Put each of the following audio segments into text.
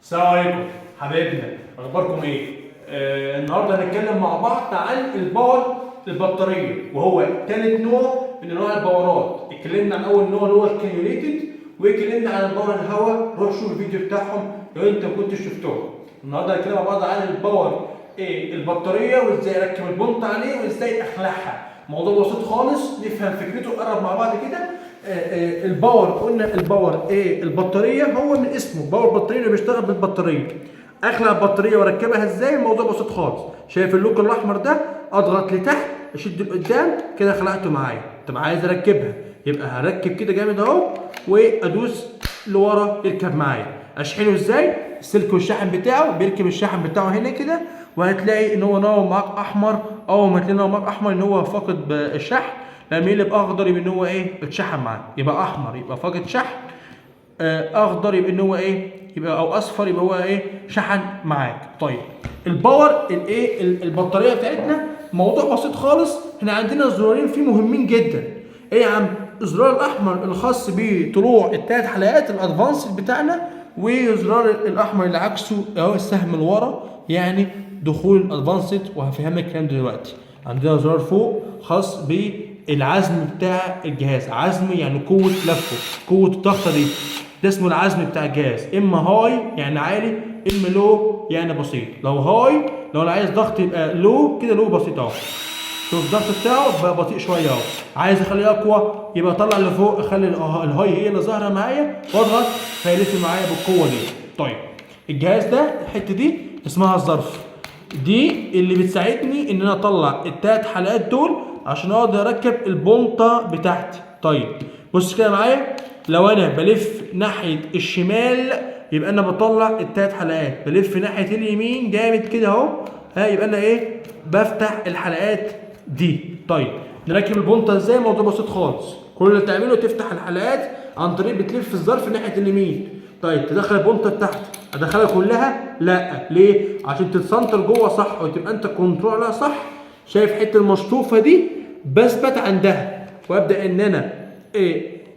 السلام عليكم حبايبنا، اخباركم ايه؟ النهارده هنتكلم مع بعض عن الباور البطاريه، وهو ثالث نوع من انواع الباورات. اتكلمنا عن اول نوع اللي هو الكيونيتد، واتكلمنا عن الباور الهواء. روح شوف الفيديو بتاعهم لو انت كنت شفتهم. النهارده هنتكلم مع بعض عن الباور البطاريه، وازاي اركب البونت عليه وازاي اخلعها. موضوع بسيط خالص، نفهم فكرته ونقرب مع بعض كده. الباور، قلنا الباور البطاريه هو من اسمه باور بطاريه اللي بيشتغل بالبطاريه. اخلع البطاريه واركبها ازاي؟ الموضوع بسيط خالص. شايف اللوك الاحمر ده؟ اضغط لتحت، اشد لقدام كده خلعته معايا. طب عايز اركبها، يبقى هركب كده جامد اهو وادوس لورا يركب معايا. اشحنه ازاي؟ السلك والشاحن بتاعه، بيركب الشاحن بتاعه هنا كده، وهتلاقي ان هو نور معاك احمر. اول ما تلاقي نور معاك احمر ان هو فاقد الشحن، لما يقلب اخضر يبقى ان هو اتشحن معاك. يبقى احمر يبقى فاقد شحن، اخضر يبقى ان هو يبقى او اصفر يبقى هو شحن معاك. طيب الباور البطاريه بتاعتنا موضوع بسيط خالص. احنا عندنا زرارين فيه مهمين جدا. ايه يا عم؟ الزرار الاحمر الخاص بطلوع الثلاث حلقات الادفانس بتاعنا، والزرار الاحمر اللي عكسه اهو السهم لورا، يعني دخول الادفانسد. وهفهمك الكلام دلوقتي. عندنا زرار فوق خاص بالعزم بتاع الجهاز. عزم يعني قوه لفه، قوه الضغطه دي، ده اسمه العزم بتاع الجهاز. اما هاي يعني عالي، اما لو يعني بسيط. لو هاي، لو انا عايز ضغط يبقى لو كده، لو بسيط اهو. شوف الضغط بتاعه بقى بطيء شويه اهو. عايز اخليه اقوى، يبقى اطلع لفوق، اخلي الهاي هي اللي ظاهره معايا، واضغط فيلف معايا بالقوه دي. طيب الجهاز ده الحته دي اسمها الظرف، دي اللي بتساعدني ان انا اطلع الثلاث حلقات دول عشان اقدر اركب البونطه بتاعتي. طيب بص كده معايا، لو انا بلف ناحيه الشمال يبقى انا بطلع الثلاث حلقات، بلف ناحيه اليمين جامد كده اهو، يبقى انا بفتح الحلقات دي. طيب نركب البونطه ازاي؟ موضوع بسيط خالص. كل اللي تعمله تفتح الحلقات عن طريق بتلف الظرف ناحيه اليمين. طيب تدخل البونطه بتاعتك، ادخلها كلها؟ لا. ليه؟ عشان تتسنتر جوه صح وتبقى انت كنترولها صح. شايف حته المشطوفه دي؟ بثبت عندها وابدا ان انا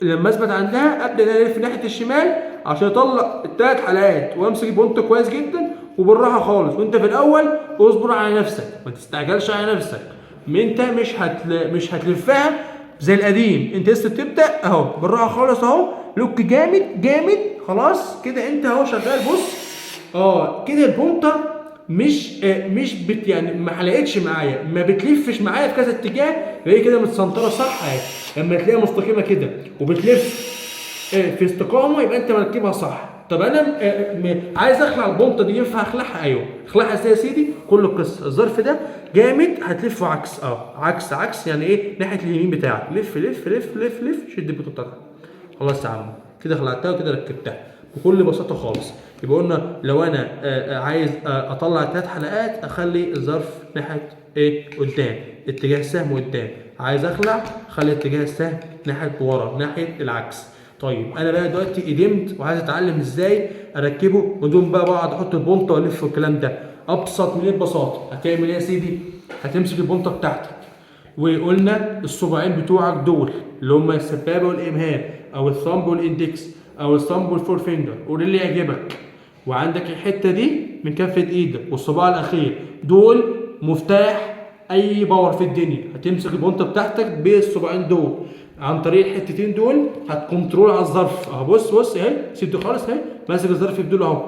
لما اثبت عندها ابدا ان انا الف ناحيه الشمال عشان اطلع الثلاث حلقات، وامسك البونت كويس جدا وبالراحه خالص. وانت في الاول اصبر على نفسك، ما تستعجلش على نفسك. انت مش هتلفها زي القديم، انت لسه بتبدا اهو، بالراحه خالص اهو. لوك جامد جامد، خلاص كده انت اهو شغال. بص كده البونطه مش يعني ما حلقتش معايا، ما بتلفش معايا في كذا اتجاه، هي كده متسنطره صح اهي. لما تلاقيها مستقيمه كده وبتلف في استقامه يبقى انت مركبها صح. طب انا عايز اخلع البونطه دي، ينفع اخلعها؟ ايوه. اخلعها ازاي يا سيدي؟ كل القصه الظرف ده جامد، هتلفه عكس عكس يعني ناحيه اليمين بتاعك. لف لف لف لف لف، شد البونطه بتاعتك. خلاص يا عم، كده خلعتها وكده ركبتها بكل بساطه خالص. يبقى قلنا لو انا عايز اطلع الثلاث حلقات، اخلي الظرف ناحيه قدام، اتجاه السهم قدام. عايز اخلع، اخلي اتجاه السهم ناحيه ورا، ناحيه العكس. طيب انا بقى دلوقتي قدمت وعايز اتعلم ازاي اركبه بدون بقى بقعد احط البونطه والف والكلام ده. ابسط من البساطه. هتعمل ايه يا سيدي؟ هتمسك البونطه بتاعتك، وقلنا الصباعين بتوعك دول اللي هم السبابه والابهام، او الثامب والاندكس، او الثامب والفور فينجر، قول اللي يعجبك. وعندك الحته دي من كفه ايدك والصباع الاخير، دول مفتاح اي باور في الدنيا. هتمسك البونطه بتاعتك بالصباعين دول، عن طريق الحتتين دول هتكنترول على الظرف اهو. بص اهي، سيب دي خالص اهي، ماسك الظرف بدول اهو.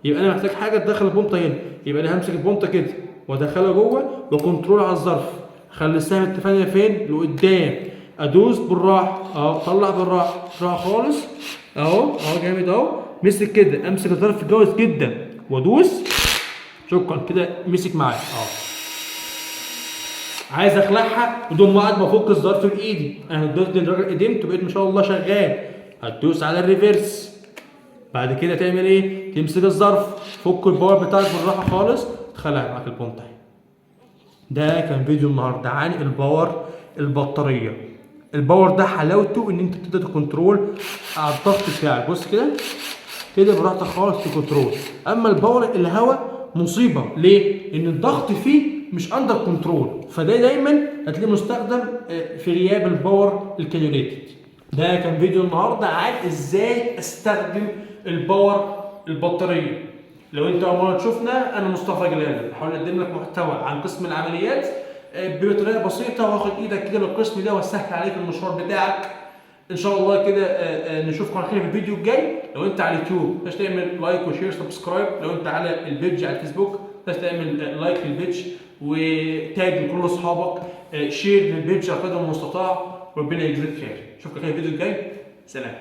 يبقى انا محتاج حاجه تدخل البونطه هنا، يبقى انا همسك البونطه كده وادخلها جوه وكنترول على الظرف. خلي السهم التفانيه فين؟ لقدام. ادوس بالراحه اهو، طلع بالراحه خالص اهو جامد اهو. مسك كده، امسك الظرف جوز جدا وادوس، شكرا كده مسك معايا اهو. عايز اخلعها بدون ما افك الظرف بايدي، انا قدمت وبقيت ما شاء الله شغال. هتدوس على الريفرس. بعد كده تعمل ايه؟ تمسك الظرف، فك الباور بتاعك بالراحه خالص، تخلع معاك البونطه. ده كان فيديو النهارده عن الباور البطاريه. الباور ده حلاوته ان انت تقدر تكنترول على الضغط بتاعك. بص كده براحتك خالص تكنترول. اما الباور الهواء مصيبه. ليه؟ ان الضغط فيه مش اندر كنترول، فده دايما هتلاقيه مستخدم في غياب الباور الكاليوليتد. ده كان فيديو النهارده عن ازاي استخدم الباور البطاريه. لو انت اول مره تشوفنا، انا مصطفى جلال، بحاول اقدم لك محتوى عن قسم العمليات بطريقه بسيطه، واخد ايدك كده للقسم ده واسهل عليك المشوار بتاعك. ان شاء الله كده نشوفكم على خير في الفيديو الجاي. لو انت على اليوتيوب مش تعمل لايك وشير سبسكرايب، لو انت على البيج على الفيسبوك مش تعمل لايك للبيج وتاج لكل اصحابك، شير للبيج على قدر المستطاع. ربنا يجزيك خير. اشوفك على خير في الفيديو الجاي. سلام.